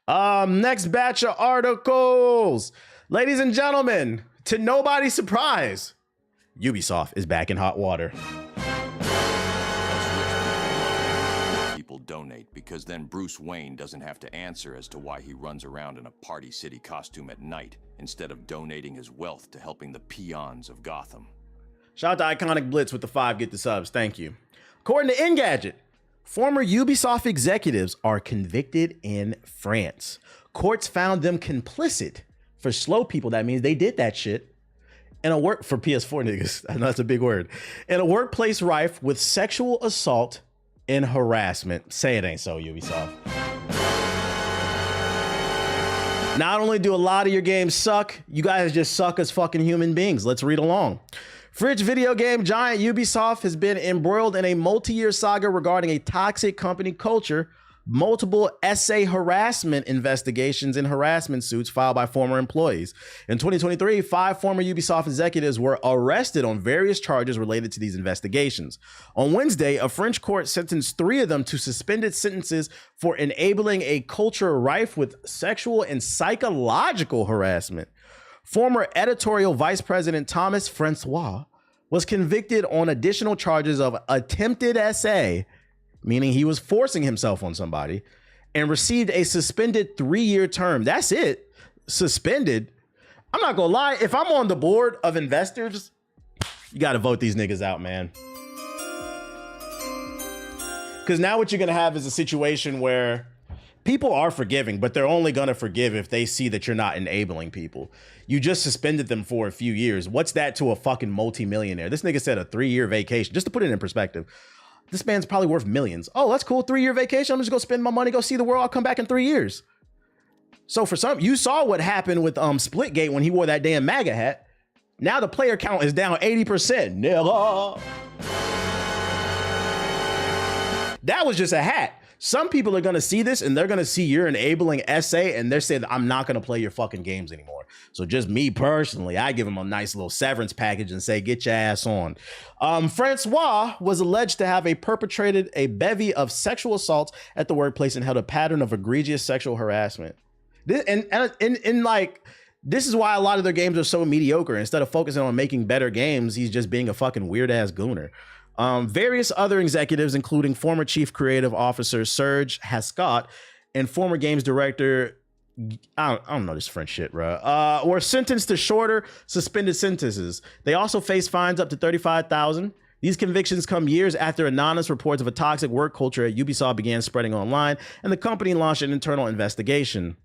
Next batch of articles. Ladies and gentlemen, to nobody's surprise, Ubisoft is back in hot water. People donate because then Bruce Wayne doesn't have to answer as to why he runs around in a Party City costume at night instead of donating his wealth to helping the peons of Gotham. Shout out to Iconic Blitz with the 5 get the subs. Thank you. According to Engadget, former Ubisoft executives are convicted in France. Courts found them complicit. For slow people, that means they did that shit. In a work for PS4 niggas, I know that's a big word. In a workplace rife with sexual assault and harassment. Say it ain't so, Ubisoft. Not only do a lot of your games suck, you guys just suck as fucking human beings. Let's read along. Fridge video game giant Ubisoft has been embroiled in a multi-year saga regarding a toxic company culture, multiple SA harassment investigations and harassment suits filed by former employees. In 2023, 5 former Ubisoft executives were arrested on various charges related to these investigations. On Wednesday, a French court sentenced 3 of them to suspended sentences for enabling a culture rife with sexual and psychological harassment. Former editorial vice president Thomas Francois was convicted on additional charges of attempted SA, meaning he was forcing himself on somebody, and received a suspended 3-year term. That's it. Suspended. I'm not gonna lie. If I'm on the board of investors, you got to vote these niggas out, man. Because now what you're going to have is a situation where people are forgiving, but they're only going to forgive if they see that you're not enabling people. You just suspended them for a few years. What's that to a fucking multimillionaire? This nigga said a 3-year vacation. Just to put it in perspective, this man's probably worth millions. Oh, that's cool. 3-year vacation. I'm just going to spend my money, go see the world. I'll come back in 3 years. So for some, you saw what happened with Splitgate when he wore that damn MAGA hat. Now the player count is down 80%. Nigga. That was just a hat. Some people are going to see this and they're going to see you're enabling SA and they're saying, I'm not going to play your fucking games anymore. So just me personally, I give them a nice little severance package and say, get your ass on. Francois was alleged to have perpetrated a bevy of sexual assaults at the workplace and held a pattern of egregious sexual harassment. This is why a lot of their games are so mediocre. Instead of focusing on making better games, he's just being a fucking weird ass gooner. Various other executives, including former chief creative officer Serge Hascott and former games director, I don't know this French shit, bro, were sentenced to shorter suspended sentences. They also face fines up to $35,000. These convictions come years after anonymous reports of a toxic work culture at Ubisoft began spreading online, and the company launched an internal investigation.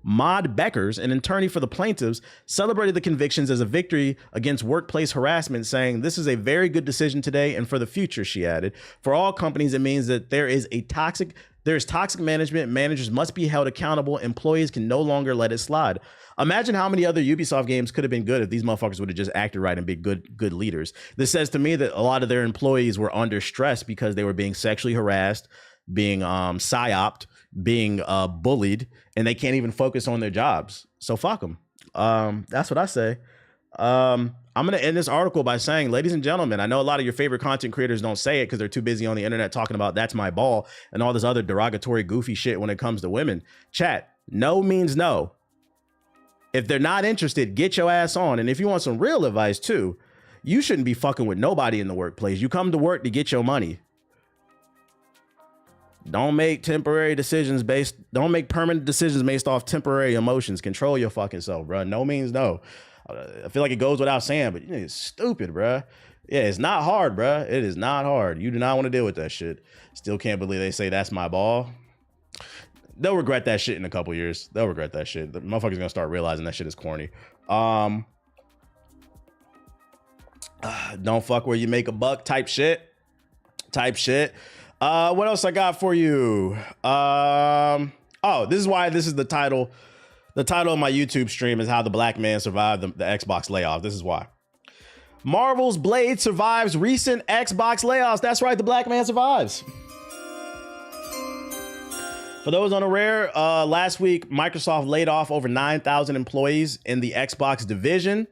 Maud Beckers, an attorney for the plaintiffs, celebrated the convictions as a victory against workplace harassment, saying, "This is a very good decision today and for the future," she added. For all companies, it means that there is toxic management. Managers must be held accountable. Employees can no longer let it slide. Imagine how many other Ubisoft games could have been good if these motherfuckers would have just acted right and been good leaders. This says to me that a lot of their employees were under stress because they were being sexually harassed, being psyoped, being bullied, and they can't even focus on their jobs. So fuck them. That's what I say. I'm going to end this article by saying, ladies and gentlemen, I know a lot of your favorite content creators don't say it because they're too busy on the internet talking about that's my ball and all this other derogatory, goofy shit when it comes to women. Chat, no means no. If they're not interested, get your ass on. And if you want some real advice too, you shouldn't be fucking with nobody in the workplace. You come to work to get your money. Don't make permanent decisions based off temporary emotions. Control your fucking self, bro. No means no. I feel like it goes without saying, but it's stupid, bro. Yeah, it's not hard, bro. It is not hard. You do not want to deal with that shit. Still can't believe they say that's my ball. They'll regret that shit in a couple years. They'll regret that shit. The motherfucker's gonna start realizing that shit is corny. Don't fuck where you make a buck type shit. What else I got for you? This is why this is the title. The title of my YouTube stream is how the black man survived the Xbox layoff. This is why. Marvel's Blade survives recent Xbox layoffs. That's right, the black man survives. For those unaware, last week, Microsoft laid off over 9,000 employees in the Xbox division.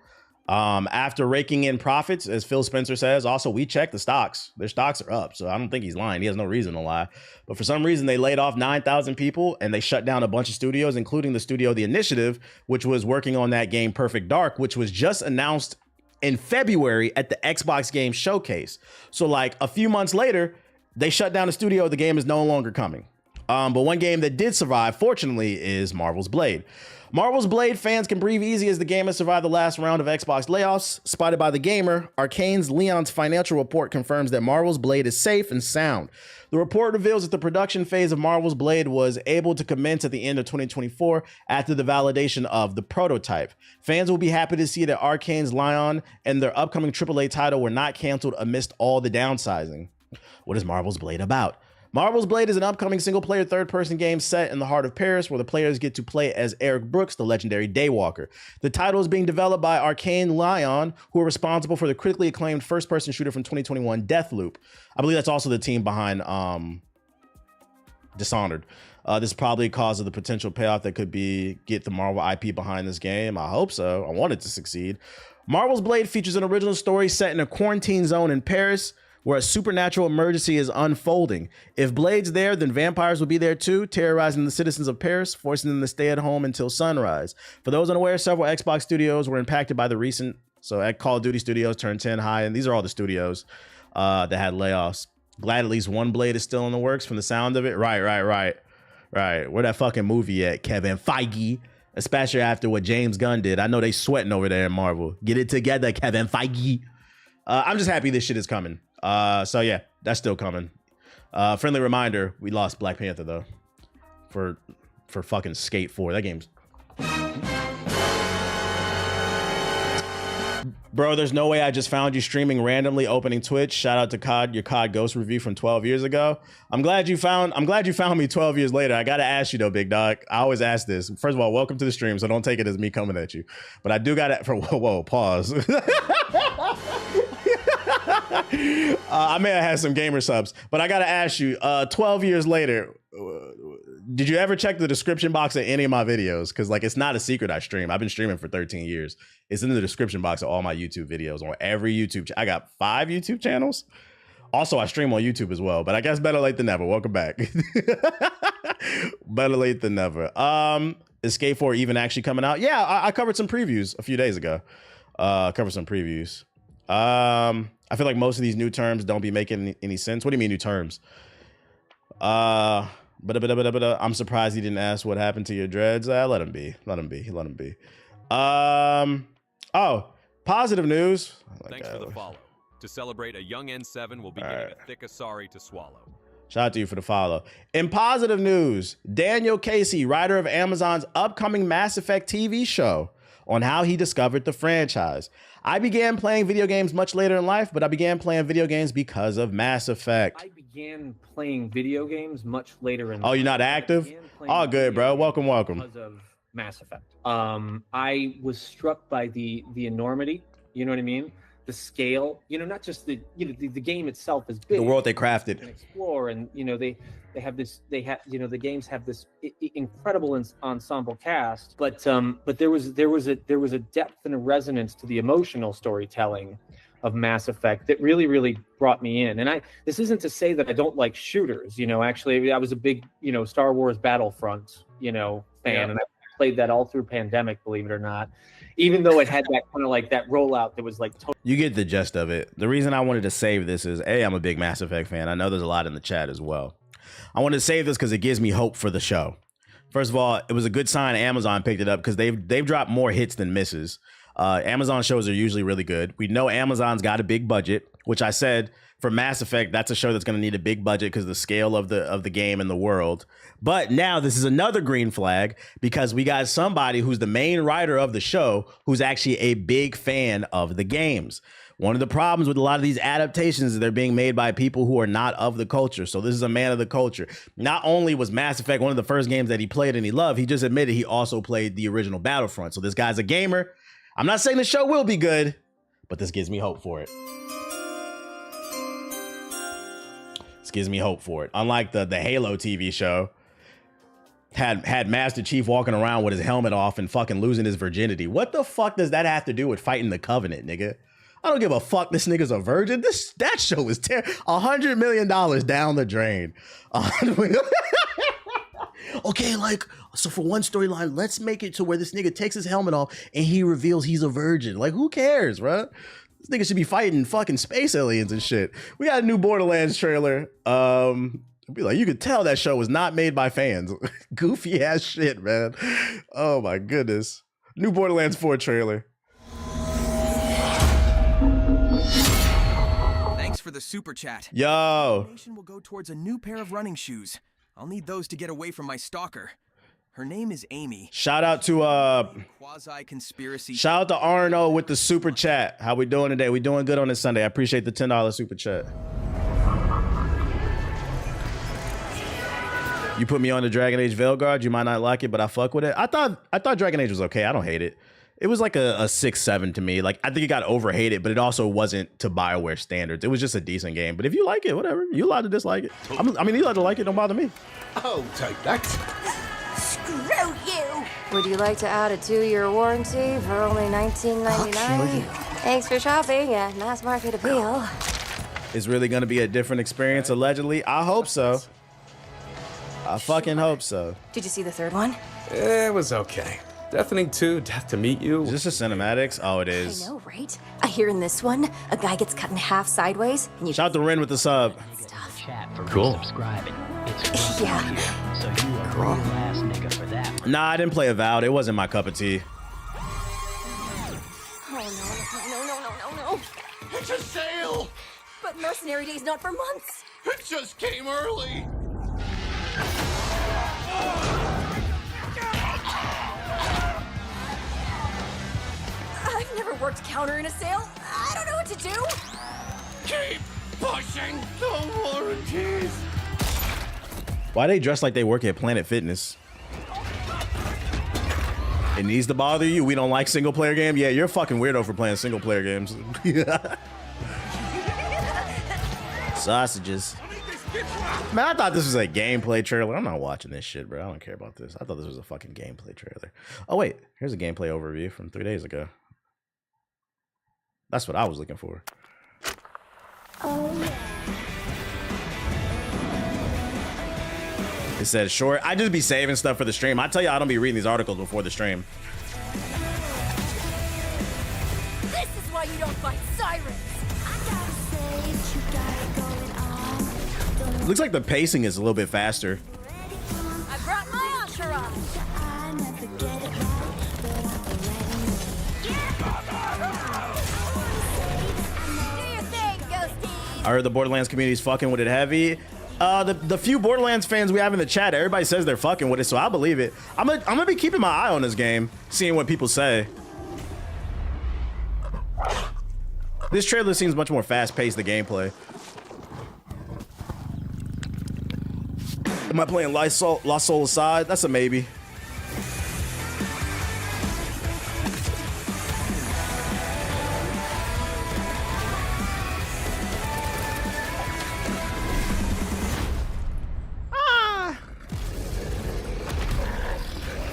After raking in profits, as Phil Spencer says, also we checked the stocks. Their stocks are up, so I don't think he's lying. He has no reason to lie. But for some reason, they laid off 9,000 people and they shut down a bunch of studios, including the studio The Initiative, which was working on that game Perfect Dark, which was just announced in February at the Xbox Game Showcase. So like a few months later, they shut down the studio. The game is no longer coming. But one game that did survive, fortunately, is Marvel's Blade. Marvel's Blade fans can breathe easy as the game has survived the last round of Xbox layoffs. Spotted by The Gamer, Arcane's Leon's financial report confirms that Marvel's Blade is safe and sound. The report reveals that the production phase of Marvel's Blade was able to commence at the end of 2024 after the validation of the prototype. Fans will be happy to see that Arcane's Leon and their upcoming AAA title were not canceled amidst all the downsizing. What is Marvel's Blade about? Marvel's Blade is an upcoming single-player third-person game set in the heart of Paris where the players get to play as Eric Brooks, the legendary Daywalker. The title is being developed by Arcane Lion, who are responsible for the critically acclaimed first-person shooter from 2021, Deathloop. I believe that's also the team behind Dishonored. This is probably cause of the potential payoff that could be get the Marvel IP behind this game. I hope so. I want it to succeed. Marvel's Blade features an original story set in a quarantine zone in Paris, where a supernatural emergency is unfolding. If Blade's there, then vampires will be there too, terrorizing the citizens of Paris, forcing them to stay at home until sunrise. For those unaware, several Xbox studios were impacted by the recent, so at Call of Duty Studios turned 10 high, and these are all the studios that had layoffs. Glad at least one Blade is still in the works from the sound of it. Right. Where that fucking movie at, Kevin Feige? Especially after what James Gunn did. I know they sweating over there in Marvel. Get it together, Kevin Feige. I'm just happy this shit is coming. So yeah, that's still coming. Friendly reminder, we lost Black Panther though for fucking Skate 4. That game's bro. There's no way I just found you streaming randomly opening Twitch. Shout out to COD, your COD Ghost review from 12 years ago. I'm glad you found me 12 years later. I gotta ask you though, big dog. I always ask this. First of all, welcome to the stream, so don't take it as me coming at you. But I do gotta whoa, pause. I may have had some gamer subs, but I gotta ask you, 12 years later, did you ever check the description box of any of my videos? Because like it's not a secret I stream. I've been streaming for 13 years. It's in the description box of all my YouTube videos on every YouTube. I got 5 YouTube channels. Also, I stream on YouTube as well, but I guess better late than never. Welcome back. Better late than never. Is Skate 4 even actually coming out? Yeah, I covered some previews a few days ago. I feel like most of these new terms don't be making any sense. What do you mean new terms? I'm surprised he didn't ask what happened to your dreads. Let him be. Oh, positive news. Thanks for the follow. To celebrate, a young N7 will be getting a thick Asari to swallow. Shout out to you for the follow. In positive news, Daniel Casey, writer of Amazon's upcoming Mass Effect TV show, on how he discovered the franchise. I began playing video games much later in life, but I began playing video games because of Mass Effect. I began playing video games much later in life. Oh, you're not active? Oh, good, bro. Welcome. Because of Mass Effect. I was struck by the enormity, you know what I mean? The scale, not just the game itself is big. The world they crafted. And explore, and the games have this incredible ensemble cast, but there was a depth and a resonance to the emotional storytelling of Mass Effect that really brought me in. And this isn't to say that I don't like shooters, actually I was a big, Star Wars Battlefront, fan, and I played that all through pandemic, believe it or not. Even though it had that kind of like that rollout that was like totally. You get the gist of it. The reason I wanted to save this is I'm a big Mass Effect fan. I know there's a lot in the chat as well. I wanted to save this because it gives me hope for the show. First of all, it was a good sign Amazon picked it up because they've dropped more hits than misses. Amazon shows are usually really good. We know Amazon's got a big budget, which I said for Mass Effect, that's a show that's going to need a big budget because of the scale of the game and the world. But now this is another green flag because we got somebody who's the main writer of the show who's actually a big fan of the games. One of the problems with a lot of these adaptations is they're being made by people who are not of the culture. So this is a man of the culture. Not only was Mass Effect one of the first games that he played and he loved, he just admitted he also played the original Battlefront. So this guy's a gamer. I'm not saying the show will be good, but this gives me hope for it. This gives me hope for it. Unlike the Halo TV show, had Master Chief walking around with his helmet off and fucking losing his virginity. What the fuck does that have to do with fighting the Covenant, nigga? I don't give a fuck. This nigga's a virgin. That show is terrible. $100 million down the drain. Okay, like, so for one storyline, let's make it to where this nigga takes his helmet off and he reveals he's a virgin. Like, who cares, bro? This nigga should be fighting fucking space aliens and shit. We got a new Borderlands trailer. Be like, you could tell that show was not made by fans. Goofy ass shit, man. Oh my goodness. New Borderlands 4 trailer. Thanks for the super chat. Yo. Donation will go towards a new pair of running shoes. I'll need those to get away from my stalker. Her name is Amy. Shout out to quasi-conspiracy. Shout out to Arno with the super chat. How we doing today? We doing good on this Sunday. I appreciate the $10 super chat. You put me on the Dragon Age Veilguard. You might not like it, but I fuck with it. I thought Dragon Age was okay. I don't hate it. It was like a 6-7 to me. Like, I think it got overhated, but it also wasn't to BioWare standards. It was just a decent game. But if you like it, whatever. You allowed to dislike it. I mean, you allowed to like it. Don't bother me. Oh, take that. Screw you! Would you like to add a 2-year warranty for only $19.99? Thanks for shopping at Mass Market Appeal. It's really going to be a different experience, allegedly. I hope so. I fucking hope so. Did you see the third one? It was okay. Deafening 2, Death to Meet You. Is this a cinematics? Oh, it is. I know, right? I hear in this one, a guy gets cut in half sideways, and you shout out to Ren with the sub. Cool. Yeah. So you a real ass nigga for that. Nah, I didn't play Avowed. It wasn't my cup of tea. Oh, no. It's a sale! But Mercenary Day's not for months. It just came early! I've never worked counter in a sale. I don't know what to do. Keep pushing the warranties! Why they dress like they work at Planet Fitness? It needs to bother you. We don't like single player games. Yeah, you're a fucking weirdo for playing single player games. Sausages. Man, I thought this was a gameplay trailer. I'm not watching this shit, bro. I don't care about this. I thought this was a fucking gameplay trailer. Oh, wait. Here's a gameplay overview from 3 days ago. That's what I was looking for. It says short. I just be saving stuff for the stream. I tell you, I don't be reading these articles before the stream. This is why you don't fight sirens. Looks like the pacing is a little bit faster. I brought my entourage. Do your thing, ghosties. I heard the Borderlands community is fucking with it heavy. The few Borderlands fans we have in the chat, everybody says they're fucking with it, so I believe it. I'm gonna be keeping my eye on this game, seeing what people say. This trailer seems much more fast-paced, the gameplay. Am I playing Lost Soul Aside? That's a maybe.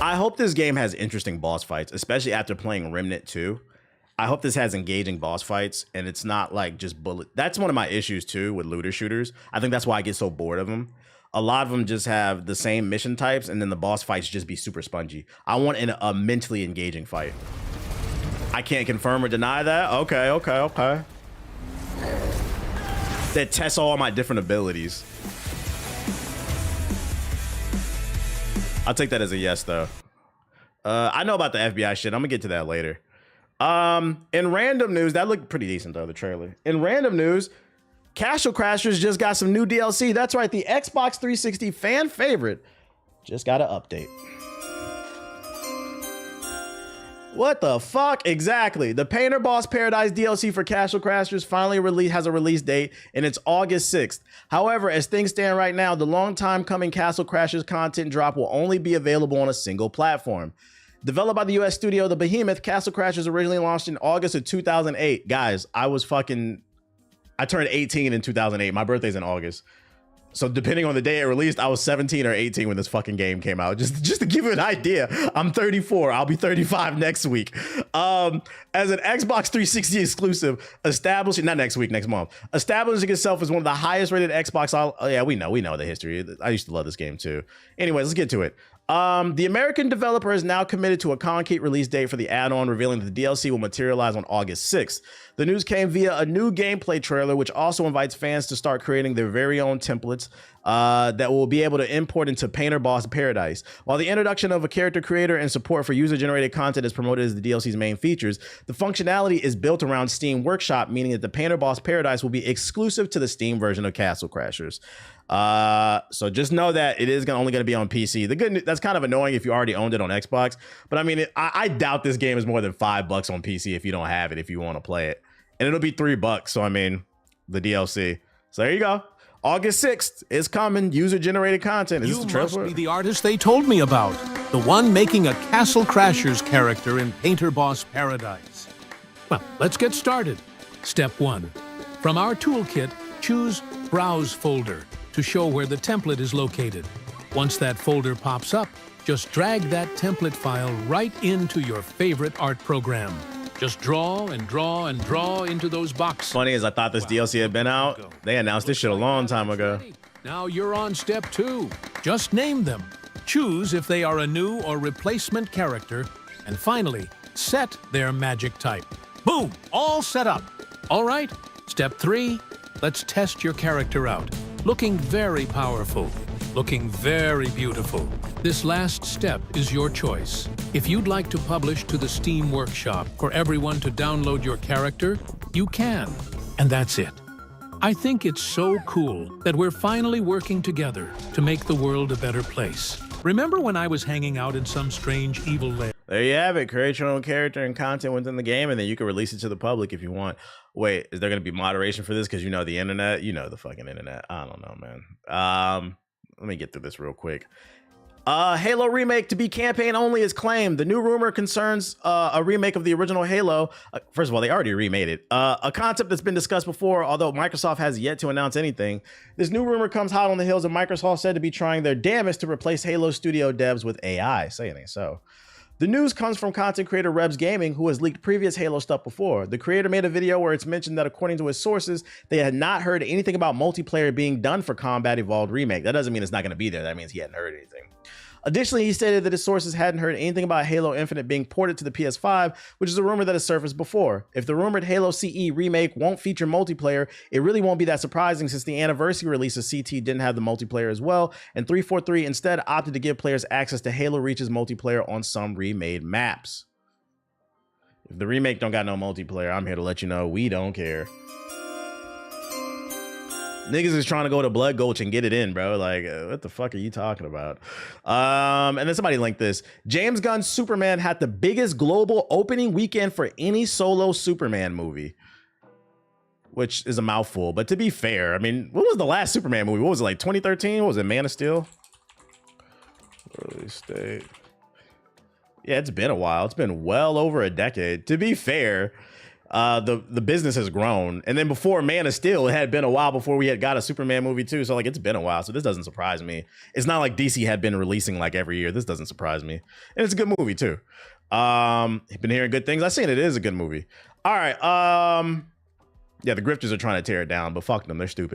I hope this game has interesting boss fights, especially after playing Remnant 2. I hope this has engaging boss fights and it's not like just bullet. That's one of my issues too with looter shooters. I think that's why I get so bored of them. A lot of them just have the same mission types and then the boss fights just be super spongy. I want a mentally engaging fight. I can't confirm or deny that. Okay. That tests all my different abilities. I'll take that as a yes, though. I know about the FBI shit. I'm gonna get to that later. In random news, that looked pretty decent, though, the trailer. In random news, Castle Crashers just got some new DLC. That's right, the Xbox 360 fan favorite just got an update. What the fuck? Exactly. The Painter Boss Paradise DLC for Castle Crashers finally has a release date, and it's August 6th. However, as things stand right now, the long time coming Castle Crashers content drop will only be available on a single platform. Developed by the US studio The Behemoth, Castle Crashers originally launched in August of 2008. Guys, I turned 18 in 2008. My birthday's in August. So depending on the day it released, I was 17 or 18 when this fucking game came out. Just to give you an idea, I'm 34. I'll be 35 next week. As an Xbox 360 exclusive, establishing not next week, next month, establishing itself as one of the highest rated Xbox. Yeah, we know the history. I used to love this game too. Anyways, let's get to it. The American developer is now committed to a concrete release date for the add-on, revealing that the DLC will materialize on August 6th. The news came via a new gameplay trailer, which also invites fans to start creating their very own templates that will be able to import into Painter Boss Paradise. While the introduction of a character creator and support for user-generated content is promoted as the DLC's main features, the functionality is built around Steam Workshop, meaning that the Painter Boss Paradise will be exclusive to the Steam version of Castle Crashers. So just know that it is only going to be on PC. The good news, that's kind of annoying if you already owned it on Xbox, but I mean, I doubt this game is more than $5 on PC if you don't have it, if you want to play it, and it'll be $3. So I mean, the DLC. So there you go. August 6th is coming. User-generated content. Is You this the trailer must for be it? the artist they told me about. The one making a Castle Crashers character in Painter Boss Paradise. Well, let's get started. Step 1. From our toolkit, choose Browse Folder to show where the template is located. Once that folder pops up, just drag that template file right into your favorite art program. Just draw and draw and draw into those boxes. Funny as I thought this DLC had been out, they announced this shit a long time ago. Now you're on step 2. Just name them. Choose if they are a new or replacement character. And finally, set their magic type. Boom! All set up. All right, step 3. Let's test your character out. Looking very powerful. Looking very beautiful. This last step is your choice. If you'd like to publish to the Steam Workshop for everyone to download your character, you can. And that's it. I think it's so cool that we're finally working together to make the world a better place. Remember when I was hanging out in some strange evil lair? There you have it. Create your own character and content within the game, and then you can release it to the public if you want. Wait, is there going to be moderation for this? Because you know the internet. You know the fucking internet. I don't know, man. Let me get through this real quick. Halo remake to be campaign only is claimed. The new rumor concerns a remake of the original Halo. First of all, they already remade it. A concept that's been discussed before, although Microsoft has yet to announce anything. This new rumor comes hot on the heels of Microsoft said to be trying their damnedest to replace Halo studio devs with AI. Say it ain't so. The news comes from content creator Rebs Gaming, who has leaked previous Halo stuff before. The creator made a video where it's mentioned that according to his sources, they had not heard anything about multiplayer being done for Combat Evolved Remake. That doesn't mean it's not going to be there. That means he hadn't heard anything. Additionally, he stated that his sources hadn't heard anything about Halo Infinite being ported to the PS5, which is a rumor that has surfaced before. If the rumored Halo CE remake won't feature multiplayer, it really won't be that surprising since the anniversary release of CT didn't have the multiplayer as well, and 343 instead opted to give players access to Halo Reach's multiplayer on some remade maps. If the remake don't got no multiplayer, I'm here to let you know we don't care. Niggas is trying to go to Blood Gulch and get it in, bro. Like, what the fuck are you talking about? And then somebody linked this. James Gunn's Superman had the biggest global opening weekend for any solo Superman movie, which is a mouthful. But to be fair, I mean, what was the last Superman movie? What was it, like 2013? What was it, Man of Steel? Release date. Yeah, it's been a while. It's been well over a decade. To be fair, the business has grown, and then before Man of Steel, it had been a while before we had got a Superman movie too. So like, it's been a while. So this doesn't surprise me. It's not like DC had been releasing like every year. This doesn't surprise me, and it's a good movie too. Been hearing good things. I've seen it is a good movie. All right. Yeah, the grifters are trying to tear it down, but fuck them. They're stupid.